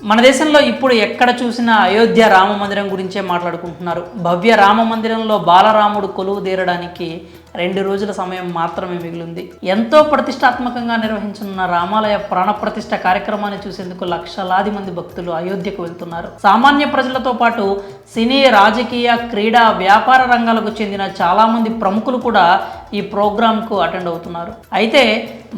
మన దేశంలో ఇప్పుడు ఎక్కడ చూసినా అయోధ్య రామ మందిరం గురించే మాట్లాడుకుంటున్నారు. భవ్య రామ మందిరంలో బాలరాముడు కొలువు తీరడానికి 2 రోజుల సమయం మాత్రమే మిగిలింది. ఎంతో ప్రతిష్టాత్మకంగా నిర్వహించనున్న రామాలయ ప్రాణప్రతిష్ఠ కార్యక్రమాన్ని చూసేందుకు లక్షలాది మంది భక్తులు అయోధ్యకు వెళ్తున్నారు. సామాన్య ప్రజలతో పాటు సినీ, రాజకీయ, క్రీడా, వ్యాపార రంగాలకు చెందిన చాలామంది ప్రముఖులు కూడా ఈ ప్రోగ్రాంకు అటెండ్ అవుతున్నారు. అయితే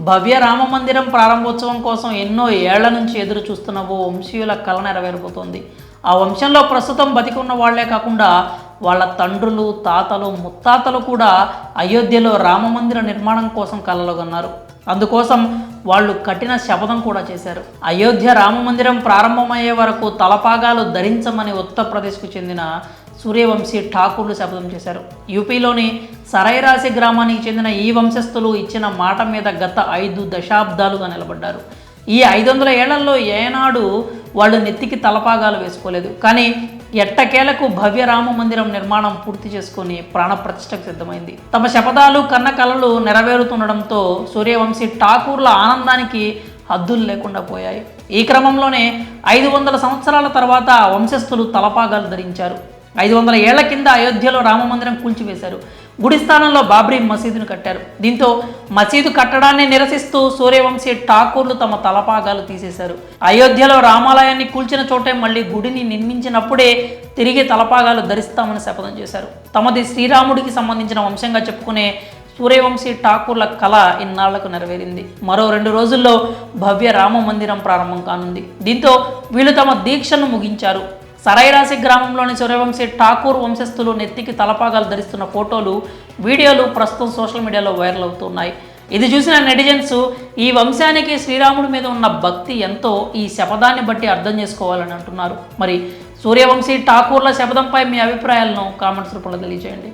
భవ్య రామ మందిరం ప్రారంభోత్సవం కోసం ఎన్నో ఏళ్ల నుంచి ఎదురు చూస్తున్న ఓ వంశీయుల కళ నెరవేరబోతోంది. ఆ వంశంలో ప్రస్తుతం బతికి ఉన్న వాళ్లే కాకుండా వాళ్ళ తండ్రులు, తాతలు, ముత్తాతలు కూడా అయోధ్యలో రామమందిర నిర్మాణం కోసం కలలుగన్నారు. అందుకోసం వాళ్ళు కఠిన శపథం కూడా చేశారు. అయోధ్య రామమందిరం ప్రారంభమయ్యే వరకు తలపాగాలు ధరించమని ఉత్తరప్రదేశ్కు చెందిన సూర్యవంశీ ఠాకూర్లు శపథం చేశారు. యూపీలోని సరైరాసి గ్రామానికి చెందిన ఈ వంశస్థులు ఇచ్చిన మాట మీద గత 5 దశాబ్దాలుగా నిలబడ్డారు. ఈ 500 ఏళ్లలో ఏనాడు వాళ్ళు నెత్తికి తలపాగాలు వేసుకోలేదు. కానీ ఎట్టకేలకు భవ్య రామ మందిరం నిర్మాణం పూర్తి చేసుకుని ప్రాణప్రతిష్ఠకు సిద్ధమైంది. తమ శపథాలు, కన్న కలలు నెరవేరుతుండడంతో సూర్యవంశీ ఠాకూర్ల ఆనందానికి హద్దులు లేకుండా పోయాయి. ఈ క్రమంలోనే 500 సంవత్సరాల తర్వాత వంశస్థులు తలపాగాలు ధరించారు. 500 ఏళ్ల కింద అయోధ్యలో రామమందిరం కూల్చివేశారు. గుడి స్థానంలో బాబ్రీ మసీదును కట్టారు. దీంతో మసీదు కట్టడాన్ని నిరసిస్తూ సూర్యవంశీ ఠాకూర్లు తమ తలపాగాలు తీసేశారు. అయోధ్యలో రామాలయాన్ని కూల్చిన చోటే మళ్ళీ గుడిని నిర్మించినప్పుడే తిరిగి తలపాగాలు ధరిస్తామని శపథం చేశారు. తమది శ్రీరాముడికి సంబంధించిన వంశంగా చెప్పుకునే సూర్యవంశీ ఠాకూర్ల కళ ఇన్నాళ్లకు నెరవేరింది. మరో 2 రోజుల్లో భవ్య రామ మందిరం ప్రారంభం కానుంది. దీంతో వీళ్ళు తమ దీక్షను ముగించారు. సరైరాసి గ్రామంలోని సూర్యవంశీ ఠాకూర్ వంశస్థులు నెత్తికి తలపాగాలు ధరిస్తున్న ఫోటోలు, వీడియోలు ప్రస్తుతం సోషల్ మీడియాలో వైరల్ అవుతున్నాయి. ఇది చూసిన నెటిజన్స్ ఈ వంశానికి శ్రీరాముడి మీద ఉన్న భక్తి ఎంతో ఈ శపథాన్ని బట్టి అర్థం చేసుకోవాలని అంటున్నారు. మరి సూర్యవంశీ ఠాకూర్ల శపథంపై మీ అభిప్రాయాలను కామెంట్స్ రూపంలో తెలియజేయండి.